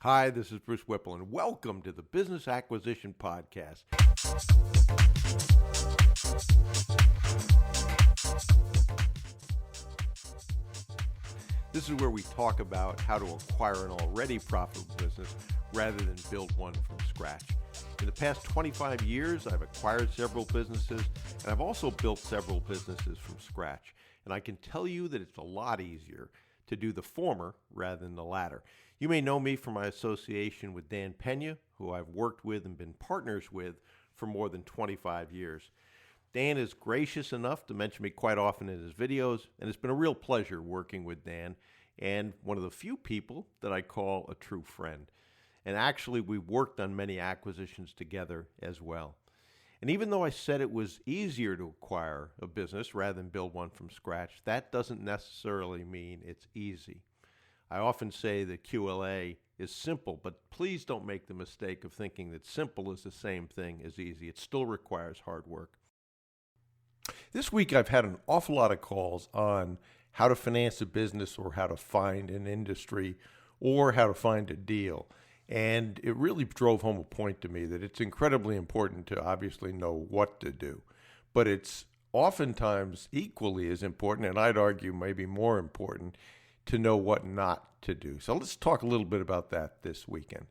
Hi, this is Bruce Whipple, and welcome to the Business Acquisition Podcast. This is where we talk about how to acquire an already profitable business rather than build one from scratch. In the past 25 years, I've acquired several businesses, and I've also built several businesses from scratch. And I can tell you that it's a lot easier to do the former rather than the latter. You may know me from my association with Dan Peña, who I've worked with and been partners with for more than 25 years. Dan is gracious enough to mention me quite often in his videos, and it's been a real pleasure working with Dan, and one of the few people that I call a true friend. And actually, we've worked on many acquisitions together as well. And even though I said it was easier to acquire a business rather than build one from scratch, that doesn't necessarily mean it's easy. I often say that QLA is simple, but please don't make the mistake of thinking that simple is the same thing as easy. It still requires hard work. This week I've had an awful lot of calls on how to finance a business or how to find an industry or how to find a deal. And it really drove home a point to me that it's incredibly important to obviously know what to do. But it's oftentimes equally as important, and I'd argue maybe more important, to know what not to do. So let's talk a little bit about that this weekend.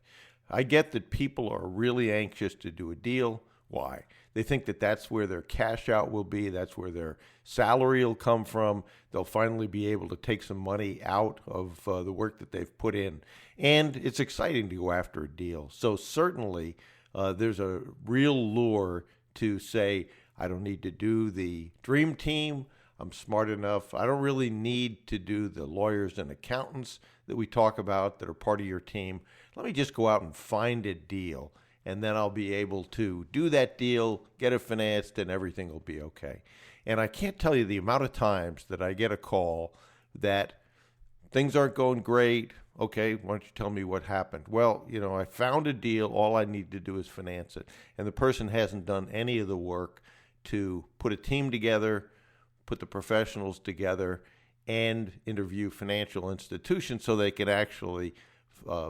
I get that people are really anxious to do a deal. Why? They think that that's where their cash out will be. That's where their salary will come from. They'll finally be able to take some money out of the work that they've put in. And it's exciting to go after a deal. So certainly there's a real lure to say, I don't need to do the dream team. I'm smart enough. I don't really need to do the lawyers and accountants that we talk about that are part of your team. Let me just go out and find a deal, and then I'll be able to do that deal, get it financed, and everything will be okay. And I can't tell you the amount of times that I get a call that things aren't going great. Okay, why don't you tell me what happened? Well, I found a deal. All I need to do is finance it. And the person hasn't done any of the work to put a team together, put the professionals together, and interview financial institutions so they can actually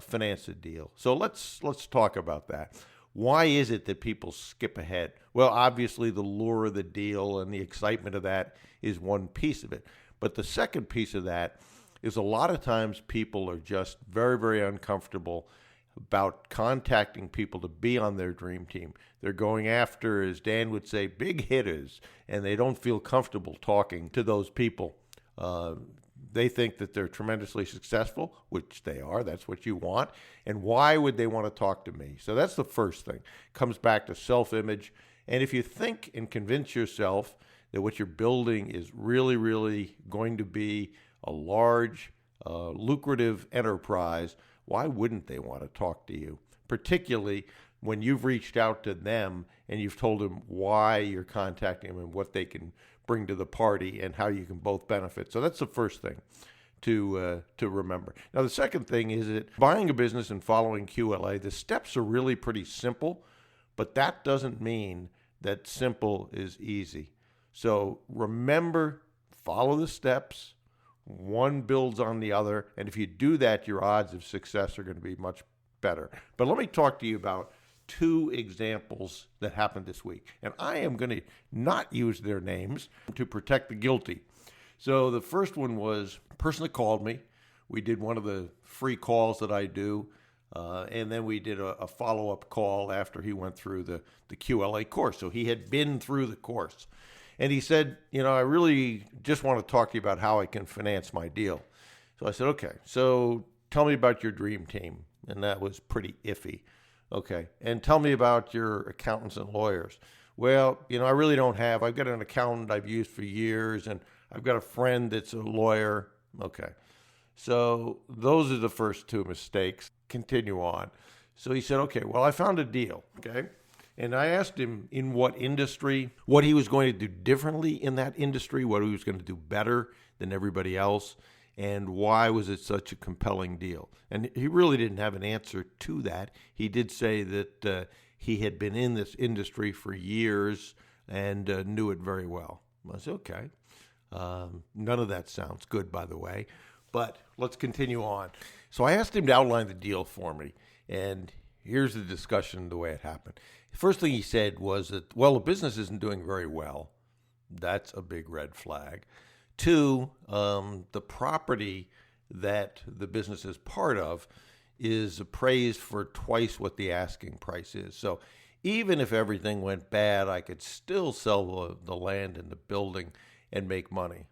finance a deal. So let's talk about that. Why is it that people skip ahead? Well, obviously the lure of the deal and the excitement of that is one piece of it. But the second piece of that is a lot of times people are just very, very uncomfortable about contacting people to be on their dream team. They're going after, as Dan would say, big hitters, and they don't feel comfortable talking to those people. They think that they're tremendously successful, which they are. That's what you want. And why would they want to talk to me? So that's the first thing. Comes back to self-image. And if you think and convince yourself that what you're building is really, really going to be a large, lucrative enterprise, why wouldn't they want to talk to you? Particularly when you've reached out to them and you've told them why you're contacting them and what they can bring to the party and how you can both benefit. So that's the first thing to remember. Now, the second thing is that buying a business and following QLA, the steps are really pretty simple, but that doesn't mean that simple is easy. So remember, follow the steps. One builds on the other, and if you do that, your odds of success are going to be much better. But let me talk to you about two examples that happened this week, and I am going to not use their names to protect the guilty. So the first one was a person that called me. We did one of the free calls that I do, and then we did a follow-up call after he went through the QLA course. So he had been through the course. And he said, I really just want to talk to you about how I can finance my deal. So I said, okay, so tell me about your dream team. And that was pretty iffy. Okay, and tell me about your accountants and lawyers. Well, I really don't have. I've got an accountant I've used for years, and I've got a friend that's a lawyer. Okay, so those are the first two mistakes. Continue on. So he said, okay, well, I found a deal, okay? And I asked him in what industry, what he was going to do differently in that industry, what he was going to do better than everybody else, and why was it such a compelling deal? And he really didn't have an answer to that. He did say that he had been in this industry for years and knew it very well. I said, okay. None of that sounds good, by the way. But let's continue on. So I asked him to outline the deal for me, and here's the discussion the way it happened. The first thing he said was that, well, the business isn't doing very well. That's a big red flag. Two, the property that the business is part of is appraised for twice what the asking price is. So even if everything went bad, I could still sell the land and the building and make money.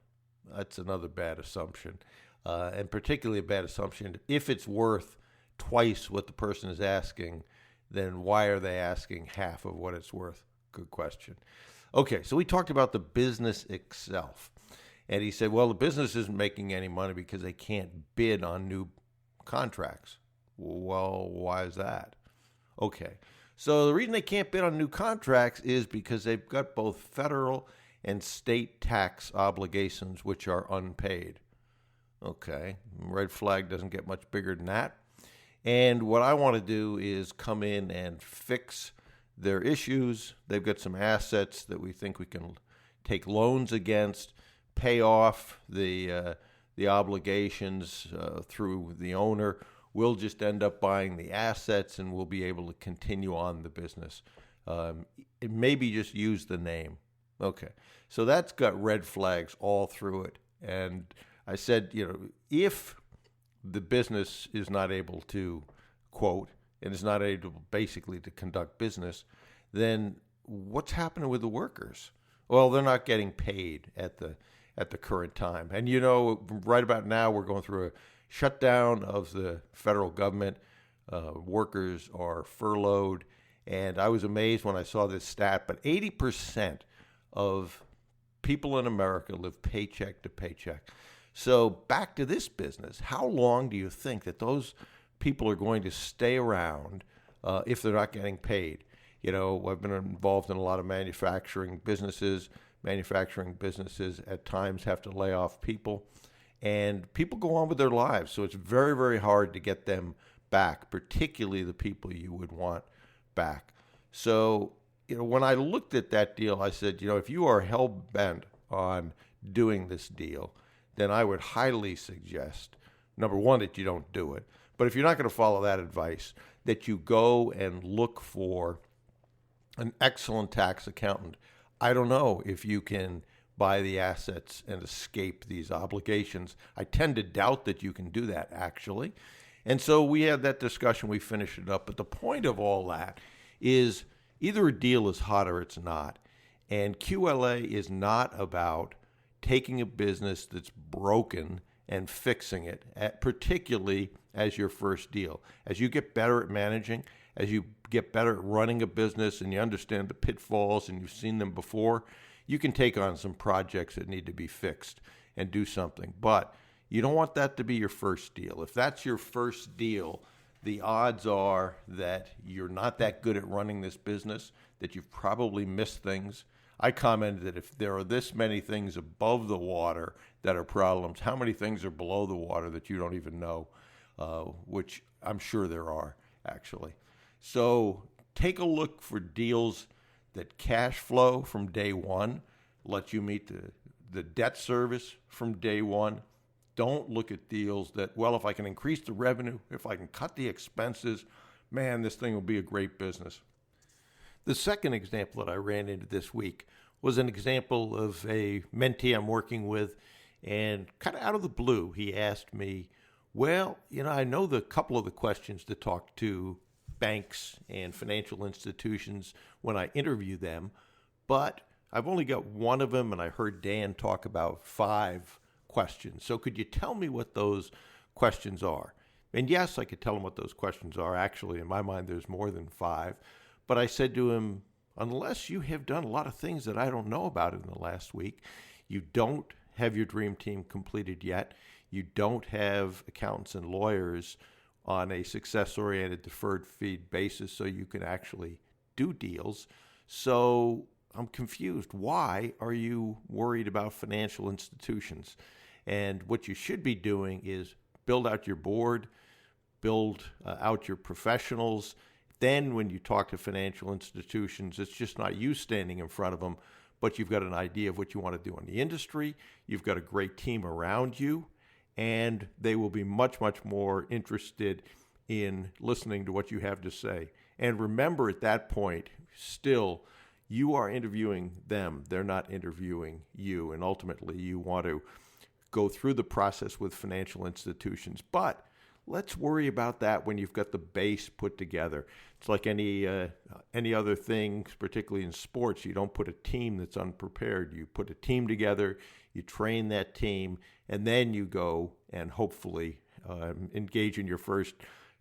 That's another bad assumption, and particularly a bad assumption. If it's worth twice what the person is asking, then why are they asking half of what it's worth? Good question. Okay, so we talked about the business itself. And he said, well, the business isn't making any money because they can't bid on new contracts. Well, why is that? Okay, so the reason they can't bid on new contracts is because they've got both federal and state tax obligations, which are unpaid. Okay, red flag doesn't get much bigger than that. And what I want to do is come in and fix their issues. They've got some assets that we think we can take loans against, pay off the obligations through the owner. We'll just end up buying the assets, and we'll be able to continue on the business. It maybe just use the name. Okay, so that's got red flags all through it. And I said, if the business is not able to quote and is not able basically to conduct business, then what's happening with the workers? Well, they're not getting paid at the current time. And right about now we're going through a shutdown of the federal government. Workers are furloughed. And I was amazed when I saw this stat, but 80% of people in America live paycheck to paycheck. So back to this business, how long do you think that those people are going to stay around if they're not getting paid? I've been involved in a lot of manufacturing businesses. Manufacturing businesses at times have to lay off people, and people go on with their lives. So it's very, very hard to get them back, particularly the people you would want back. So, when I looked at that deal, I said, if you are hell-bent on doing this deal, then I would highly suggest, number one, that you don't do it. But if you're not going to follow that advice, that you go and look for an excellent tax accountant. I don't know if you can buy the assets and escape these obligations. I tend to doubt that you can do that, actually. And so we had that discussion. We finished it up. But the point of all that is either a deal is hot or it's not. And QLA is not about taking a business that's broken and fixing it, particularly as your first deal. As you get better at managing, as you get better at running a business and you understand the pitfalls and you've seen them before, you can take on some projects that need to be fixed and do something. But you don't want that to be your first deal. If that's your first deal, the odds are that you're not that good at running this business, that you've probably missed things. I commented that if there are this many things above the water that are problems, how many things are below the water that you don't even know, which I'm sure there are, actually. So take a look for deals that cash flow from day one, let you meet the debt service from day one. Don't look at deals that, well, if I can increase the revenue, if I can cut the expenses, man, this thing will be a great business. The second example that I ran into this week was an example of a mentee I'm working with, and kind of out of the blue, he asked me, well, I know the couple of the questions to talk to banks and financial institutions when I interview them, but I've only got one of them, and I heard Dan talk about 5 questions. So could you tell me what those questions are? And yes, I could tell him what those questions are. Actually, in my mind, there's more than 5. But I said to him, unless you have done a lot of things that I don't know about in the last week, you don't have your dream team completed yet, you don't have accountants and lawyers on a success-oriented deferred fee basis so you can actually do deals. So I'm confused. Why are you worried about financial institutions? And what you should be doing is build out your board, build out your professionals. Then when you talk to financial institutions, it's just not you standing in front of them, but you've got an idea of what you want to do in the industry. You've got a great team around you, and they will be much, much more interested in listening to what you have to say. And remember, at that point, still, you are interviewing them. They're not interviewing you. And ultimately, you want to go through the process with financial institutions. But let's worry about that when you've got the base put together. It's like any other thing, particularly in sports. You don't put a team that's unprepared. You put a team together, you train that team, and then you go and hopefully engage in your first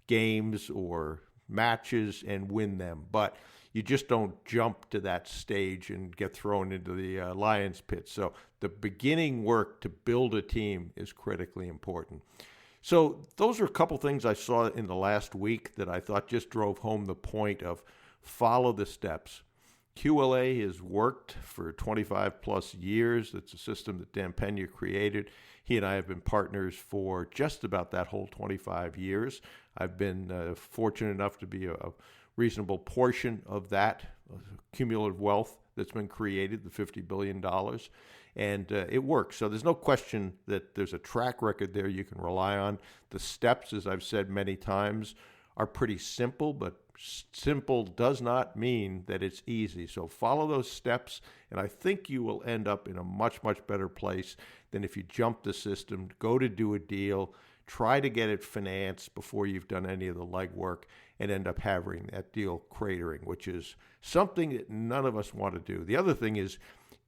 games or matches and win them. But you just don't jump to that stage and get thrown into the lion's pit. So the beginning work to build a team is critically important. So those are a couple things I saw in the last week that I thought just drove home the point of follow the steps. QLA has worked for 25 plus years. It's a system that Dan Peña created. He and I have been partners for just about that whole 25 years. I've been fortunate enough to be a reasonable portion of that cumulative wealth that's been created, the $50 billion. And it works. So there's no question that there's a track record there you can rely on. The steps, as I've said many times, are pretty simple, but simple does not mean that it's easy. So follow those steps, and I think you will end up in a much, much better place than if you jump the system, go to do a deal, try to get it financed before you've done any of the legwork, and end up having that deal cratering, which is something that none of us want to do. The other thing is,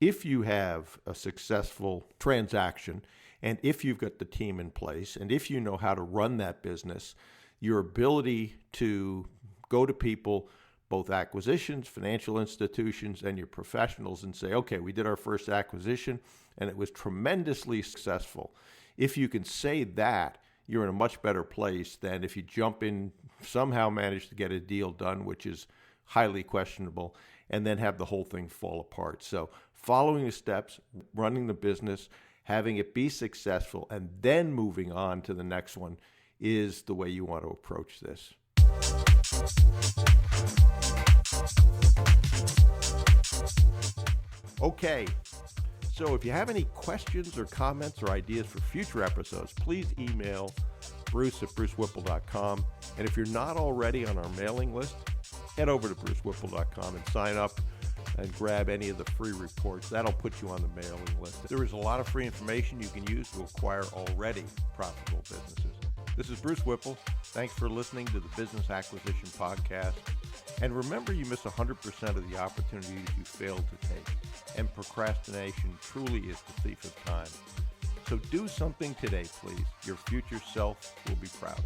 if you have a successful transaction, and if you've got the team in place, and if you know how to run that business, your ability to go to people, both acquisitions, financial institutions, and your professionals, and say, okay, we did our first acquisition, and it was tremendously successful. If you can say that, you're in a much better place than if you jump in, somehow manage to get a deal done, which is highly questionable, and then have the whole thing fall apart. So following the steps, running the business, having it be successful, and then moving on to the next one is the way you want to approach this. Okay, so if you have any questions or comments or ideas for future episodes, please email bruce@brucewhipple.com. And if you're not already on our mailing list, head over to brucewhipple.com and sign up and grab any of the free reports. That'll put you on the mailing list. There is a lot of free information you can use to acquire already profitable businesses. This is Bruce Whipple. Thanks for listening to the Business Acquisition Podcast. And remember, you miss 100% of the opportunities you fail to take. And procrastination truly is the thief of time. So do something today, please. Your future self will be proud of.